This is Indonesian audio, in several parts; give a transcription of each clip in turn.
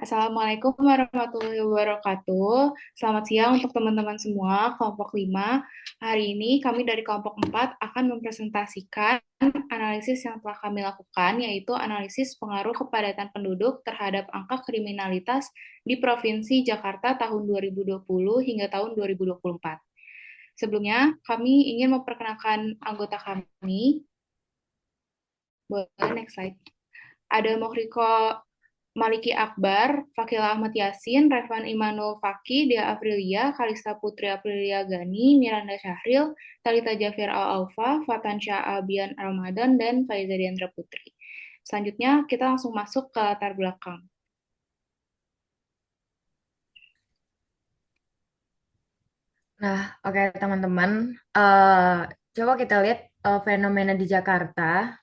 Assalamualaikum warahmatullahi wabarakatuh. Selamat siang untuk teman-teman semua, kelompok 5. Hari ini kami dari kelompok 4 akan mempresentasikan analisis yang telah kami lakukan, yaitu analisis pengaruh kepadatan penduduk terhadap angka kriminalitas di Provinsi Jakarta tahun 2020 hingga tahun 2024. Sebelumnya, kami ingin memperkenalkan anggota kami. Boleh next slide. Ada Mohriko Maliki Akbar, Fakila Ahmad Yasin, Revan Imanul Faki, Dia Aprilia, Kalista Putri Aprilia Gani, Miranda Syahril, Talita Jafir Al-Aufa, Fatan Syah Abian Ramadan, dan Faiza Diandra Putri. Selanjutnya, kita langsung masuk ke latar belakang. Nah, oke teman-teman, coba kita lihat fenomena di Jakarta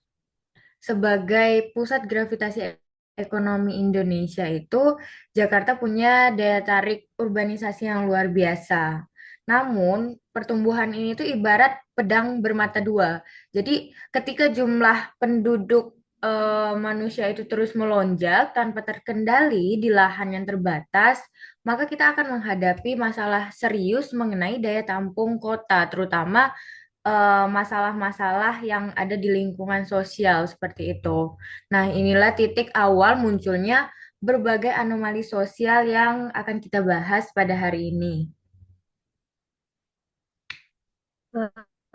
sebagai pusat gravitasi ekonomi Indonesia itu, Jakarta punya daya tarik urbanisasi yang luar biasa. Namun, pertumbuhan ini tuh ibarat pedang bermata dua. Jadi, ketika jumlah penduduk manusia itu terus melonjak tanpa terkendali di lahan yang terbatas, maka kita akan menghadapi masalah serius mengenai daya tampung kota, terutama masalah-masalah yang ada di lingkungan sosial seperti itu. Nah, inilah titik awal munculnya berbagai anomali sosial yang akan kita bahas pada hari ini.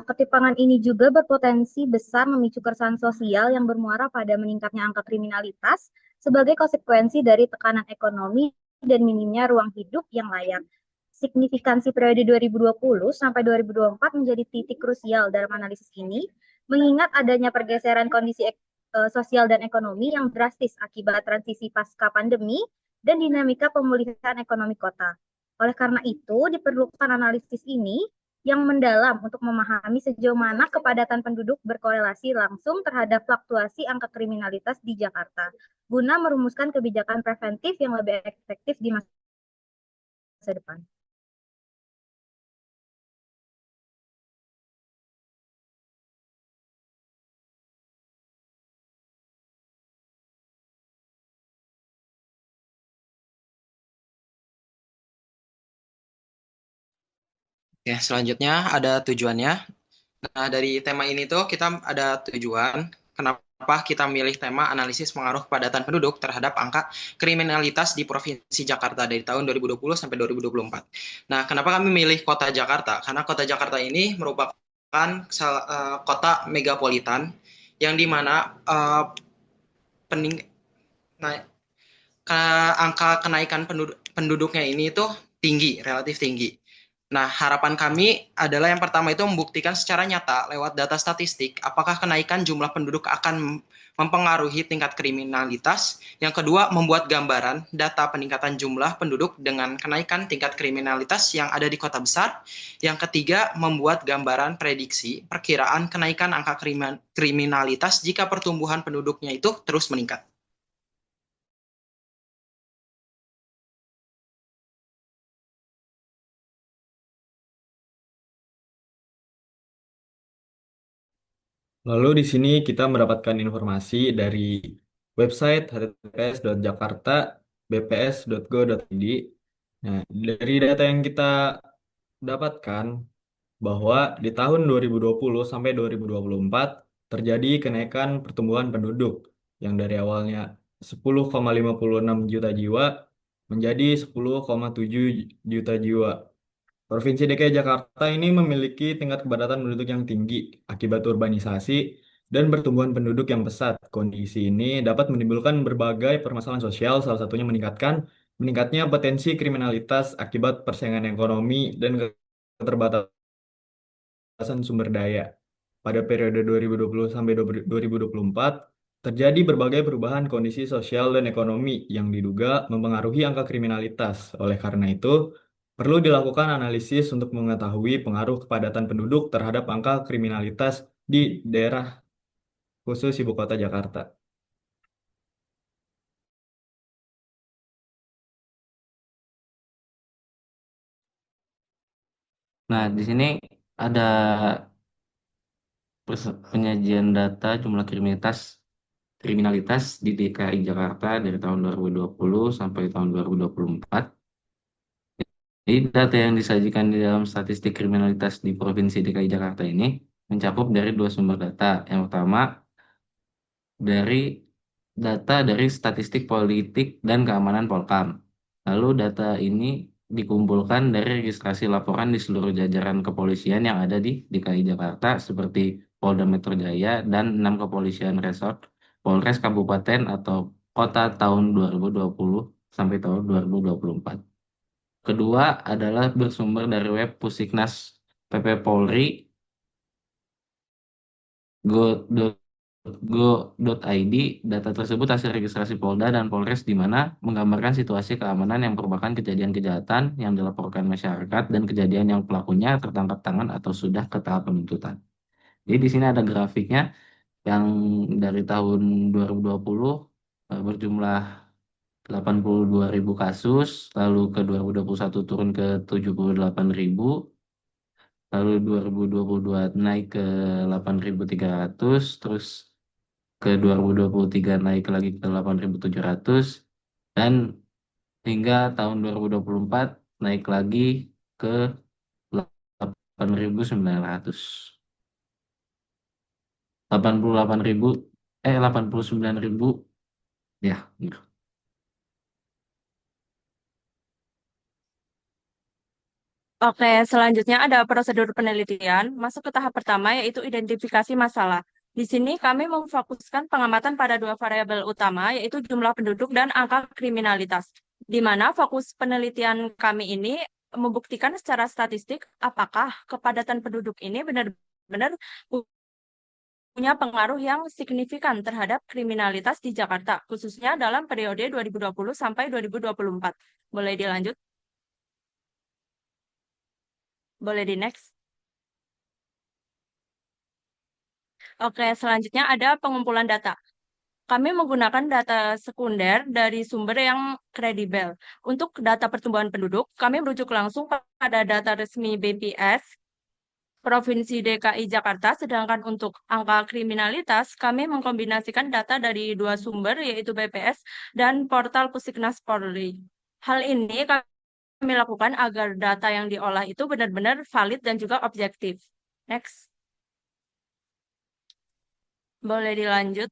Ketimpangan ini juga berpotensi besar memicu keresahan sosial yang bermuara pada meningkatnya angka kriminalitas sebagai konsekuensi dari tekanan ekonomi dan minimnya ruang hidup yang layak. Signifikansi periode 2020 sampai 2024 menjadi titik krusial dalam analisis ini, mengingat adanya pergeseran kondisi sosial dan ekonomi yang drastis akibat transisi pasca pandemi dan dinamika pemulihan ekonomi kota. Oleh karena itu, diperlukan analisis ini yang mendalam untuk memahami sejauh mana kepadatan penduduk berkorelasi langsung terhadap fluktuasi angka kriminalitas di Jakarta, guna merumuskan kebijakan preventif yang lebih efektif di masa depan. Ya, selanjutnya ada tujuannya. Nah, dari tema ini tuh kita ada tujuan. Kenapa kita milih tema analisis pengaruh kepadatan penduduk terhadap angka kriminalitas di Provinsi Jakarta dari tahun 2020 sampai 2024. Nah, kenapa kami milih kota Jakarta? Karena kota Jakarta ini merupakan kota megapolitan yang dimana pening, nah, angka kenaikan penduduknya ini tuh tinggi, relatif tinggi. Nah, harapan kami adalah yang pertama itu membuktikan secara nyata lewat data statistik apakah kenaikan jumlah penduduk akan mempengaruhi tingkat kriminalitas. Yang kedua, membuat gambaran data peningkatan jumlah penduduk dengan kenaikan tingkat kriminalitas yang ada di kota besar. Yang ketiga, membuat gambaran prediksi perkiraan kenaikan angka kriminalitas jika pertumbuhan penduduknya itu terus meningkat. Lalu di sini kita mendapatkan informasi dari website https://jakarta.bps.go.id. Nah, dari data yang kita dapatkan bahwa di tahun 2020 sampai 2024 terjadi kenaikan pertumbuhan penduduk yang dari awalnya 10,56 juta jiwa menjadi 10,7 juta jiwa. Provinsi DKI Jakarta ini memiliki tingkat kepadatan penduduk yang tinggi akibat urbanisasi dan pertumbuhan penduduk yang pesat. Kondisi ini dapat menimbulkan berbagai permasalahan sosial, salah satunya meningkatnya potensi kriminalitas akibat persaingan ekonomi dan keterbatasan sumber daya. Pada periode 2020 sampai 2024, terjadi berbagai perubahan kondisi sosial dan ekonomi yang diduga mempengaruhi angka kriminalitas. Oleh karena itu, perlu dilakukan analisis untuk mengetahui pengaruh kepadatan penduduk terhadap angka kriminalitas di daerah khusus ibu kota Jakarta. Nah, di sini ada penyajian data jumlah kriminalitas kriminalitas di DKI Jakarta dari tahun 2020 sampai tahun 2024. Jadi data yang disajikan di dalam statistik kriminalitas di Provinsi DKI Jakarta ini mencakup dari dua sumber data. Yang pertama, dari data dari statistik politik dan keamanan Polkam. Lalu data ini dikumpulkan dari registrasi laporan di seluruh jajaran kepolisian yang ada di DKI Jakarta seperti Polda Metro Jaya dan 6 kepolisian resort, Polres Kabupaten atau Kota tahun 2020 sampai tahun 2024. Kedua adalah bersumber dari web Pusiknas PP Polri go.id. Data tersebut hasil registrasi Polda dan Polres di mana menggambarkan situasi keamanan yang merupakan kejadian kejahatan yang dilaporkan masyarakat dan kejadian yang pelakunya tertangkap tangan atau sudah ke tahap penuntutan. Jadi di sini ada grafiknya yang dari tahun 2020 berjumlah 82.000 kasus, lalu ke 2021 turun ke 78.000, lalu 2022 naik ke 8.300, terus ke 2023 naik lagi ke 8.700, dan hingga tahun 2024 naik lagi ke 8.900. 88.000, 89.000, ya. Gitu. Oke, selanjutnya ada prosedur penelitian. Masuk ke tahap pertama, yaitu identifikasi masalah. Di sini kami memfokuskan pengamatan pada dua variabel utama, yaitu jumlah penduduk dan angka kriminalitas. Di mana fokus penelitian kami ini membuktikan secara statistik apakah kepadatan penduduk ini benar-benar punya pengaruh yang signifikan terhadap kriminalitas di Jakarta, khususnya dalam periode 2020 sampai 2024. Boleh dilanjut? Boleh di next? Oke, selanjutnya ada pengumpulan data. Kami menggunakan data sekunder dari sumber yang kredibel. Untuk data pertumbuhan penduduk, kami merujuk langsung pada data resmi BPS Provinsi DKI Jakarta, sedangkan untuk angka kriminalitas, kami mengkombinasikan data dari dua sumber, yaitu BPS dan portal Pusiknas Polri. Hal ini kami lakukan agar data yang diolah itu benar-benar valid dan juga objektif. Next. Boleh dilanjut.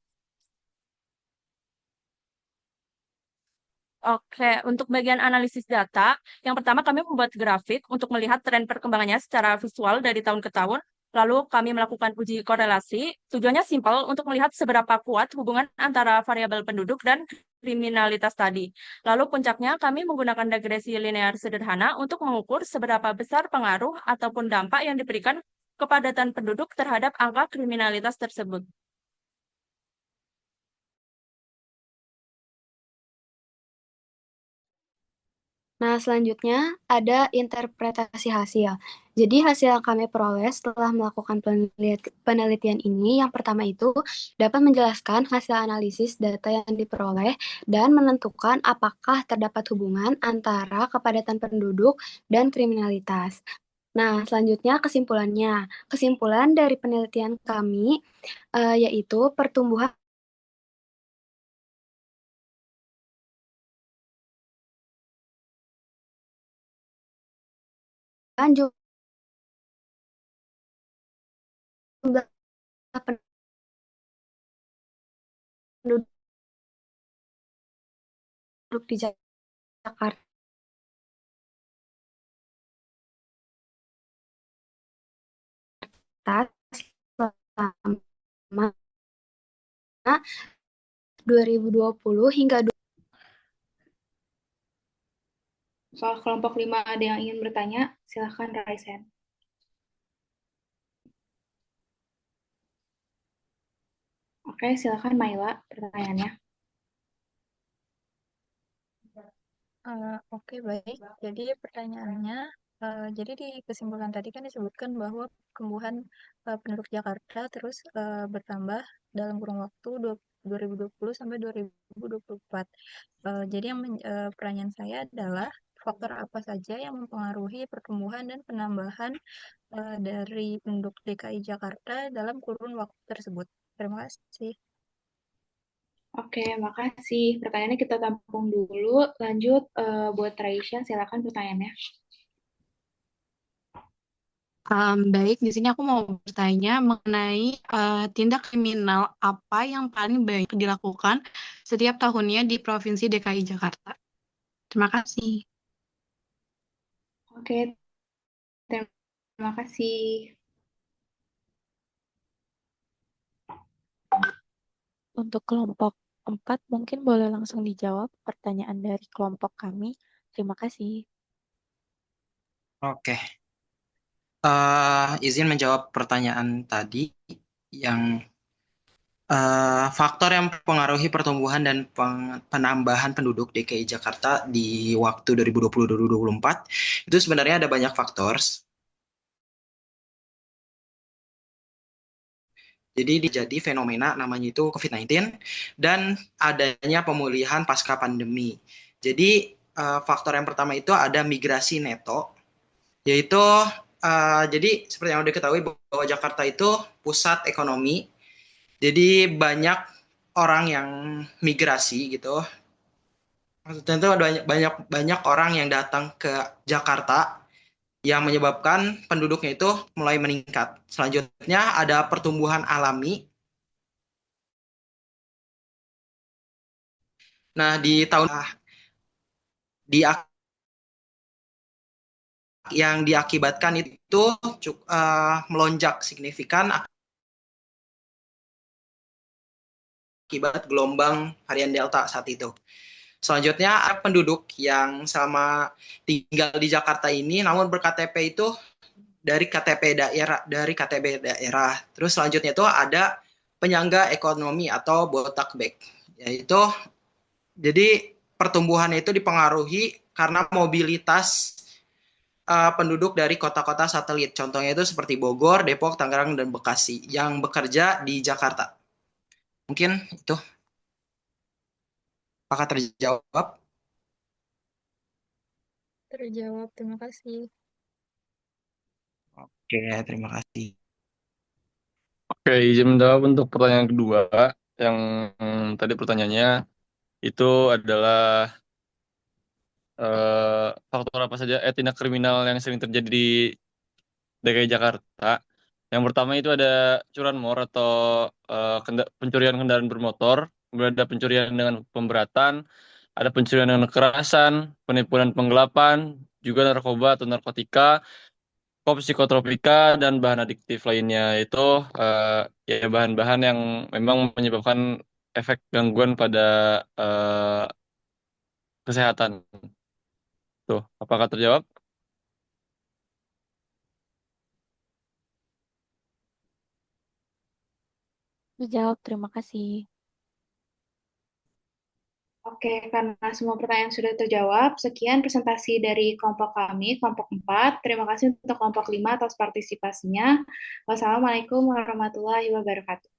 Oke, untuk bagian analisis data, yang pertama kami membuat grafik untuk melihat tren perkembangannya secara visual dari tahun ke tahun. Lalu kami melakukan uji korelasi. Tujuannya simpel untuk melihat seberapa kuat hubungan antara variabel penduduk dan kriminalitas tadi. Lalu puncaknya kami menggunakan regresi linear sederhana untuk mengukur seberapa besar pengaruh ataupun dampak yang diberikan kepadatan penduduk terhadap angka kriminalitas tersebut. Nah, selanjutnya ada interpretasi hasil. Jadi hasil yang kami peroleh setelah melakukan penelitian ini, yang pertama itu dapat menjelaskan hasil analisis data yang diperoleh dan menentukan apakah terdapat hubungan antara kepadatan penduduk dan kriminalitas. Nah, selanjutnya kesimpulannya. Kesimpulan dari penelitian kami yaitu pertumbuhan jumlah penduduk di Jakarta selama 2020 hingga Soal kelompok 5 ada yang ingin bertanya, silahkan raise hand. Oke, silahkan Maila, pertanyaannya. Oke, baik. Jadi pertanyaannya, jadi di kesimpulan tadi kan disebutkan bahwa pertumbuhan penduduk Jakarta terus bertambah dalam kurun waktu 2020 sampai 2024. Jadi pertanyaan saya adalah faktor apa saja yang mempengaruhi pertumbuhan dan penambahan dari penduduk DKI Jakarta dalam kurun waktu tersebut? Terima kasih. Oke, makasih. Pertanyaannya kita tampung dulu. Lanjut buat Raisya, silakan pertanyaannya. Baik, di sini aku mau bertanya mengenai tindak kriminal apa yang paling banyak dilakukan setiap tahunnya di Provinsi DKI Jakarta. Terima kasih. Oke, terima kasih. Untuk kelompok 4 mungkin boleh langsung dijawab pertanyaan dari kelompok kami. Terima kasih. Oke. Izin menjawab pertanyaan tadi yang faktor yang mempengaruhi pertumbuhan dan penambahan penduduk DKI Jakarta di waktu 2020-2024 itu sebenarnya ada banyak faktor. Jadi fenomena namanya itu COVID-19 dan adanya pemulihan pasca pandemi. Jadi faktor yang pertama itu ada migrasi neto, yaitu jadi seperti yang udah diketahui bahwa Jakarta itu pusat ekonomi. Jadi banyak orang yang migrasi gitu. Maksudnya itu ada banyak orang yang datang ke Jakarta yang menyebabkan penduduknya itu mulai meningkat. Selanjutnya ada pertumbuhan alami. Nah, di tahun di yang diakibatkan itu melonjak signifikan akibat gelombang varian Delta saat itu. Selanjutnya ada penduduk yang sama tinggal di Jakarta ini namun ber-KTP itu dari KTP daerah. Terus selanjutnya itu ada penyangga ekonomi atau bottleneck. Yaitu jadi pertumbuhannya itu dipengaruhi karena mobilitas penduduk dari kota-kota satelit. Contohnya itu seperti Bogor, Depok, Tangerang, dan Bekasi yang bekerja di Jakarta. Mungkin itu. Apakah terjawab? Terjawab, terima kasih. Oke, terima kasih. Oke, izin menjawab untuk pertanyaan kedua. Yang tadi pertanyaannya itu adalah faktor apa saja tindak kriminal yang sering terjadi di DKI Jakarta. Yang pertama itu ada curanmor atau pencurian kendaraan bermotor, kemudian ada pencurian dengan pemberatan, ada pencurian dengan kekerasan, penipuan penggelapan, juga narkoba atau narkotika, psikotropika dan bahan adiktif lainnya itu ya bahan-bahan yang memang menyebabkan efek gangguan pada kesehatan. Tuh, apakah terjawab? Terjawab, terima kasih. Oke, karena semua pertanyaan sudah terjawab, sekian presentasi dari kelompok kami, kelompok 4. Terima kasih untuk kelompok 5 atas partisipasinya. Wassalamualaikum warahmatullahi wabarakatuh.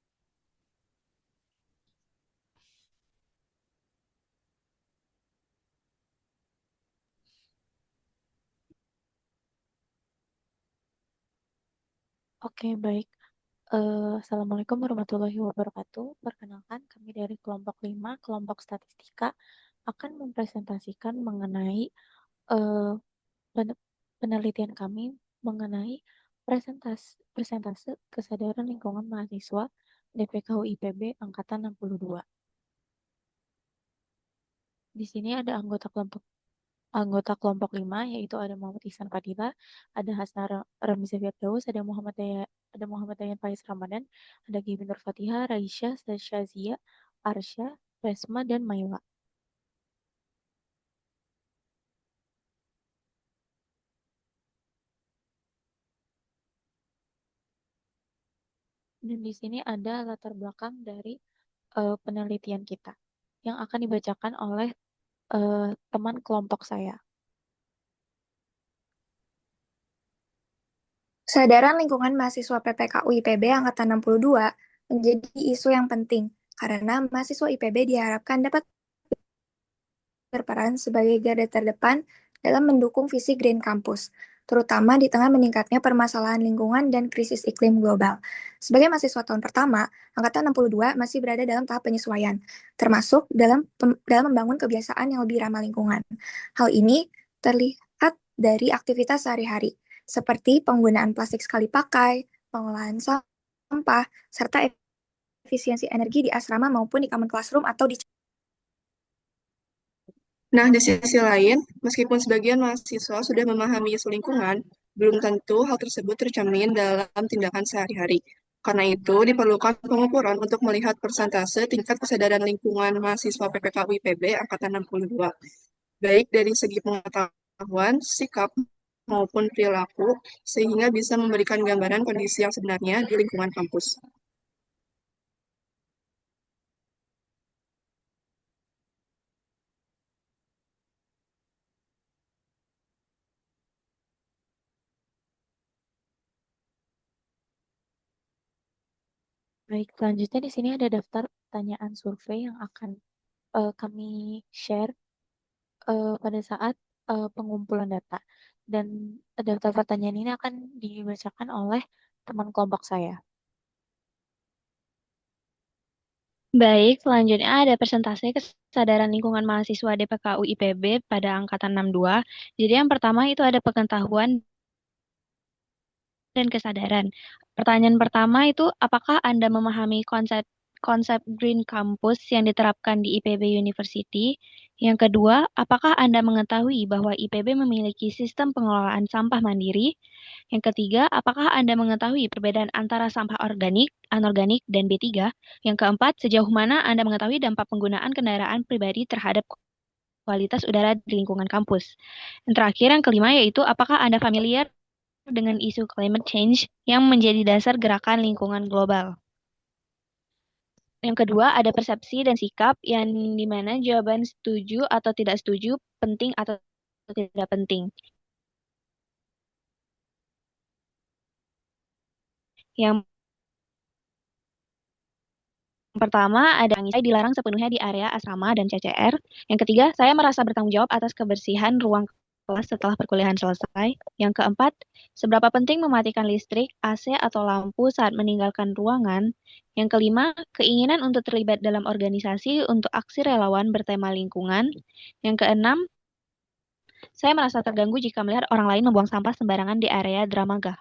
Oke, baik. Assalamualaikum warahmatullahi wabarakatuh. Perkenalkan, kami dari kelompok 5, kelompok statistika, akan mempresentasikan mengenai penelitian kami mengenai persentase kesadaran lingkungan mahasiswa DPKU IPB Angkatan 62. Di sini ada anggota kelompok 5, yaitu ada Muhammad Ihsan Fadila, ada Hasna Ramiza Firdaus, ada Muhammad Dayan Faiz Ramadan, ada Gibi Nur Fatihah, Raisya, Syazia, Arsya, Resma, dan Maila. Dan di sini ada latar belakang dari penelitian kita yang akan dibacakan oleh teman kelompok saya. Kesadaran lingkungan mahasiswa PPKU IPB Angkatan 62 menjadi isu yang penting karena mahasiswa IPB diharapkan dapat berperan sebagai garda terdepan dalam mendukung visi Green Campus. terutama di tengah meningkatnya permasalahan lingkungan dan krisis iklim global. Sebagai mahasiswa tahun pertama, Angkatan 62 masih berada dalam tahap penyesuaian, termasuk dalam membangun kebiasaan yang lebih ramah lingkungan. Hal ini terlihat dari aktivitas sehari-hari, seperti penggunaan plastik sekali pakai, pengolahan sampah, serta efisiensi energi di asrama maupun di common classroom atau di. Nah, di sisi lain, meskipun sebagian mahasiswa sudah memahami isu lingkungan, belum tentu hal tersebut tercermin dalam tindakan sehari-hari. Karena itu, diperlukan pengukuran untuk melihat persentase tingkat kesadaran lingkungan mahasiswa PPKU IPB Angkatan 62, baik dari segi pengetahuan, sikap, maupun perilaku, sehingga bisa memberikan gambaran kondisi yang sebenarnya di lingkungan kampus. Baik, selanjutnya di sini ada daftar pertanyaan survei yang akan kami share pada saat pengumpulan data. Dan daftar pertanyaan ini akan dibacakan oleh teman kelompok saya. Baik, selanjutnya ada persentase kesadaran lingkungan mahasiswa DPKU IPB pada angkatan 62. Jadi yang pertama itu ada pengetahuan dan kesadaran. Pertanyaan pertama itu, apakah Anda memahami konsep Green Campus yang diterapkan di IPB University? Yang kedua, apakah Anda mengetahui bahwa IPB memiliki sistem pengelolaan sampah mandiri? Yang ketiga, apakah Anda mengetahui perbedaan antara sampah organik, anorganik, dan B3? Yang keempat, sejauh mana Anda mengetahui dampak penggunaan kendaraan pribadi terhadap kualitas udara di lingkungan kampus? Yang terakhir, yang kelima, yaitu apakah Anda familiar dengan isu climate change yang menjadi dasar gerakan lingkungan global? Yang kedua, ada persepsi dan sikap yang dimana jawaban setuju atau tidak setuju, penting atau tidak penting. Yang pertama, ada yang dilarang sepenuhnya di area asrama dan CCR. Yang ketiga, saya merasa bertanggung jawab atas kebersihan ruang kelas setelah perkuliahan selesai. Yang keempat, seberapa penting mematikan listrik, AC, atau lampu saat meninggalkan ruangan. Yang kelima, keinginan untuk terlibat dalam organisasi untuk aksi relawan bertema lingkungan. Yang keenam, saya merasa terganggu jika melihat orang lain membuang sampah sembarangan di area Dramaga.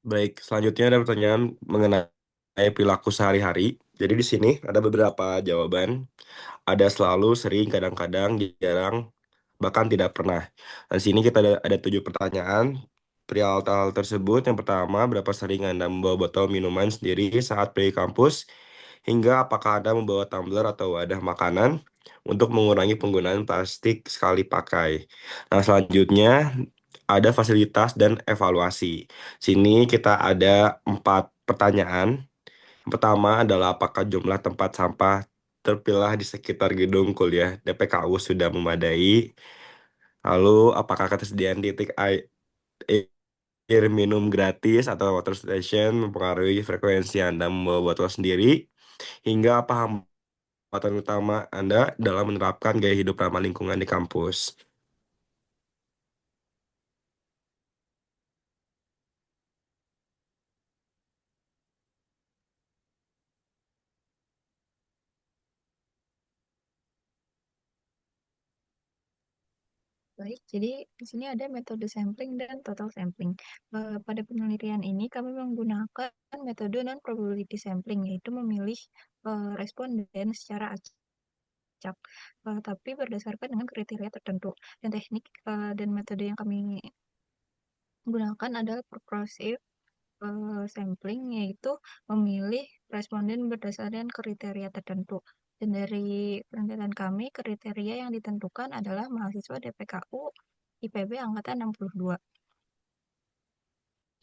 Baik, selanjutnya ada pertanyaan mengenai perilaku sehari-hari. Jadi di sini ada beberapa jawaban. Ada selalu, sering, kadang-kadang, jarang, bahkan tidak pernah. Dan di sini kita ada 7 pertanyaan. Perihal hal tersebut, yang pertama, berapa sering Anda membawa botol minuman sendiri saat pergi kampus? Hingga apakah Anda membawa tumbler atau wadah makanan untuk mengurangi penggunaan plastik sekali pakai? Nah, selanjutnya ada fasilitas dan evaluasi. Sini kita ada 4 pertanyaan. Yang pertama adalah apakah jumlah tempat sampah terpilah di sekitar gedung kuliah DPKU sudah memadai? Lalu apakah ketersediaan titik air minum gratis atau water station mempengaruhi frekuensi Anda membawa botol sendiri? Hingga apa hambatan utama Anda dalam menerapkan gaya hidup ramah lingkungan di kampus? Baik, jadi di sini ada metode sampling dan total sampling. Pada penelitian ini kami menggunakan metode non-probability sampling, yaitu memilih responden secara acak, tapi berdasarkan dengan kriteria tertentu. Dan teknik dan metode yang kami gunakan adalah progressive sampling, yaitu memilih responden berdasarkan kriteria tertentu. Dan dari penelitian kami, kriteria yang ditentukan adalah mahasiswa DPKU IPB Angkatan 62.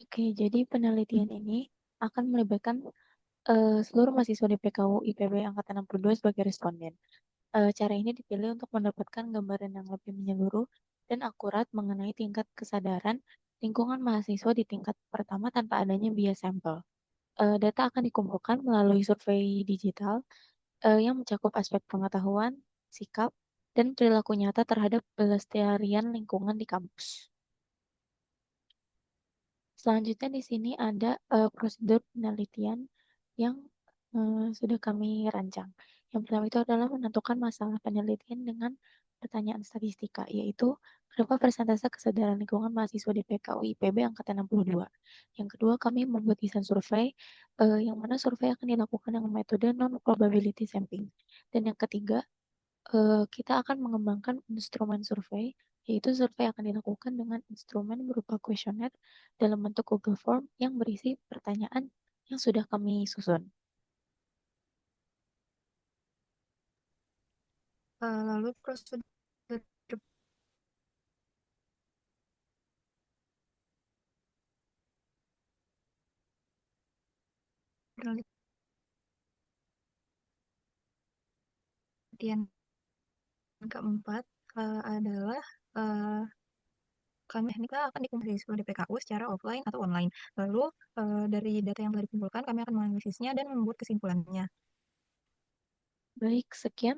Oke, jadi penelitian ini akan melibatkan seluruh mahasiswa DPKU IPB Angkatan 62 sebagai responden. Cara ini dipilih untuk mendapatkan gambaran yang lebih menyeluruh dan akurat mengenai tingkat kesadaran lingkungan mahasiswa di tingkat pertama tanpa adanya bias sampel. Data akan dikumpulkan melalui survei digital yang mencakup aspek pengetahuan, sikap, dan perilaku nyata terhadap pelestarian lingkungan di kampus. Selanjutnya di sini ada prosedur penelitian yang sudah kami rancang. Yang pertama itu adalah menentukan masalah penelitian dengan pertanyaan statistika, yaitu berapa persentase kesadaran lingkungan mahasiswa di PKU IPB angkatan 62. Yang kedua, kami membuat desain survei, yang mana survei akan dilakukan dengan metode non-probability sampling. Dan yang ketiga, kita akan mengembangkan instrumen survei, yaitu survei akan dilakukan dengan instrumen berupa kuesioner dalam bentuk Google Form yang berisi pertanyaan yang sudah kami susun. Lalu prosedur penelitian keempat adalah kita akan dikumpulkan di PKU secara offline atau online. Lalu dari data yang telah dikumpulkan, kami akan menganalisisnya dan membuat kesimpulannya. Baik, sekian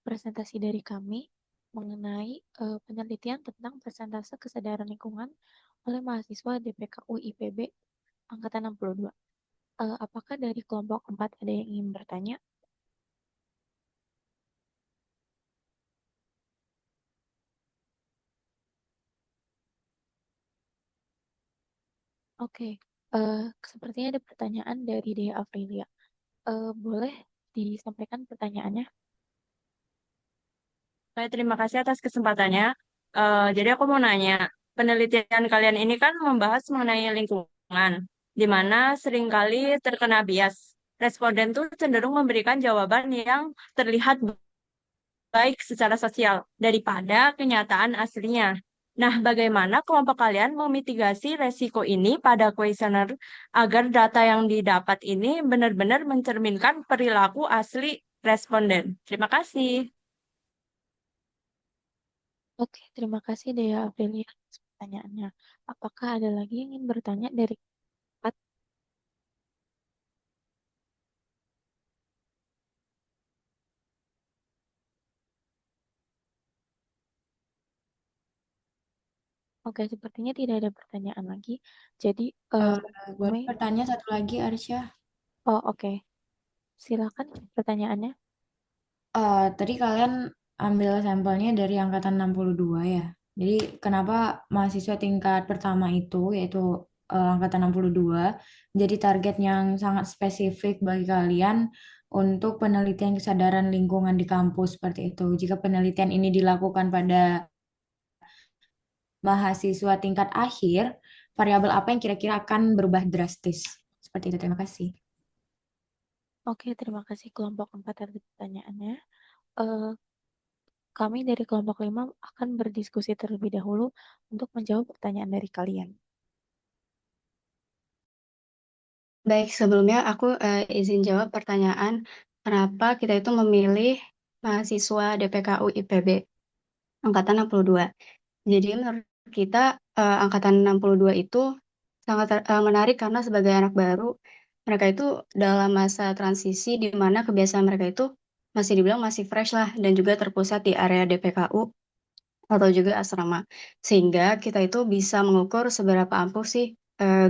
presentasi dari kami mengenai penelitian tentang persentase kesadaran lingkungan oleh mahasiswa DPKU IPB angkatan 62. Apakah dari kelompok 4 ada yang ingin bertanya? Oke, sepertinya ada pertanyaan dari Dea Aprilia. Boleh disampaikan pertanyaannya? Baik, terima kasih atas kesempatannya. Jadi aku mau nanya, penelitian kalian ini kan membahas mengenai lingkungan, di mana seringkali terkena bias. Responden tuh cenderung memberikan jawaban yang terlihat baik secara sosial daripada kenyataan aslinya. Nah, bagaimana kelompok kalian memitigasi resiko ini pada kuesioner agar data yang didapat ini benar-benar mencerminkan perilaku asli responden? Terima kasih. Oke, terima kasih Dea Aprilia atas pertanyaannya. Apakah ada lagi yang ingin bertanya dari Pat? Oke, sepertinya tidak ada pertanyaan lagi. Jadi, Boleh kami... bertanya satu lagi, Arsya? Oh, oke. Silakan pertanyaannya. Tadi kalian ambil sampelnya dari angkatan 62 ya. Jadi kenapa mahasiswa tingkat pertama itu, yaitu angkatan 62, menjadi target yang sangat spesifik bagi kalian untuk penelitian kesadaran lingkungan di kampus seperti itu. Jika penelitian ini dilakukan pada mahasiswa tingkat akhir, variabel apa yang kira-kira akan berubah drastis? Seperti itu, terima kasih. Oke, terima kasih kelompok 4 atas pertanyaannya. Kami dari kelompok 5 akan berdiskusi terlebih dahulu untuk menjawab pertanyaan dari kalian. Baik, sebelumnya aku izin jawab pertanyaan kenapa kita itu memilih mahasiswa DPKU IPB angkatan 62. Jadi menurut kita angkatan 62 itu sangat menarik karena sebagai anak baru mereka itu dalam masa transisi di mana kebiasaan mereka itu masih dibilang masih fresh lah dan juga terpusat di area DPKU atau juga asrama. Sehingga kita itu bisa mengukur seberapa ampuh sih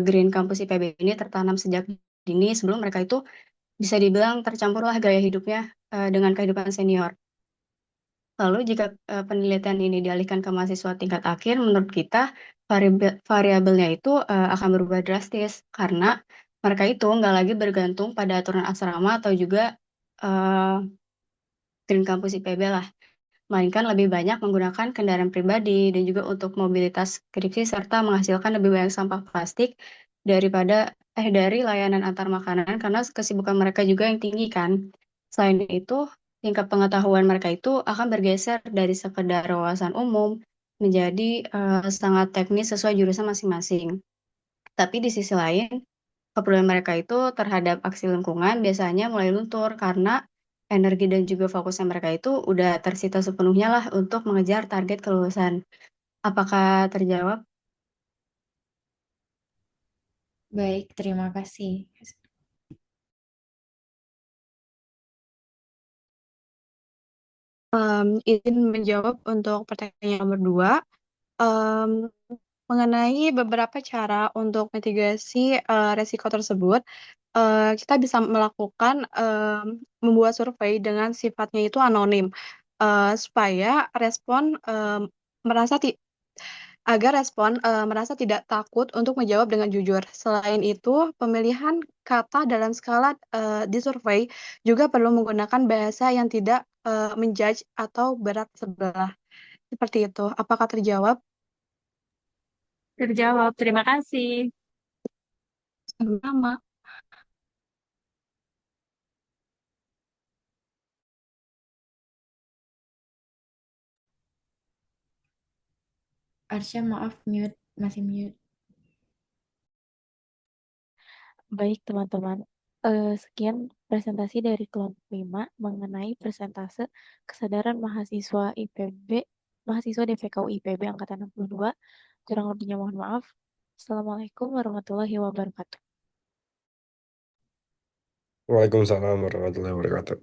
Green Campus IPB ini tertanam sejak dini sebelum mereka itu bisa dibilang tercampurlah gaya hidupnya dengan kehidupan senior. Lalu jika penelitian ini dialihkan ke mahasiswa tingkat akhir, menurut kita variabelnya itu akan berubah drastis karena mereka itu nggak lagi bergantung pada aturan asrama atau juga Green Campus IPB lah, melainkan lebih banyak menggunakan kendaraan pribadi dan juga untuk mobilitas skripsi serta menghasilkan lebih banyak sampah plastik dari layanan antar makanan karena kesibukan mereka juga yang tinggi kan. Selain itu, tingkat pengetahuan mereka itu akan bergeser dari sekedar wawasan umum menjadi sangat teknis sesuai jurusan masing-masing. Tapi di sisi lain, kepedulian mereka itu terhadap aksi lingkungan biasanya mulai luntur karena energi dan juga fokusnya mereka itu udah tersita sepenuhnya lah untuk mengejar target kelulusan. Apakah terjawab? Baik, terima kasih. izin menjawab untuk pertanyaan nomor 2. Em, mengenai beberapa cara untuk mitigasi resiko tersebut, kita bisa melakukan membuat survei dengan sifatnya itu anonim, supaya respon merasa agar respon merasa tidak takut untuk menjawab dengan jujur. Selain itu, pemilihan kata dalam skala di survei juga perlu menggunakan bahasa yang tidak menjudge atau berat sebelah. Seperti itu. Apakah terjawab? Terjawab. Terima kasih. Sama. Arsya, maaf, mute, masih mute. Baik, teman-teman. Sekian presentasi dari kelompok 5 mengenai persentase kesadaran mahasiswa IPB, mahasiswa DVKU IPB angkatan 62. Kurang lebihnya mohon maaf. Assalamualaikum warahmatullahi wabarakatuh. Waalaikumsalam warahmatullahi wabarakatuh.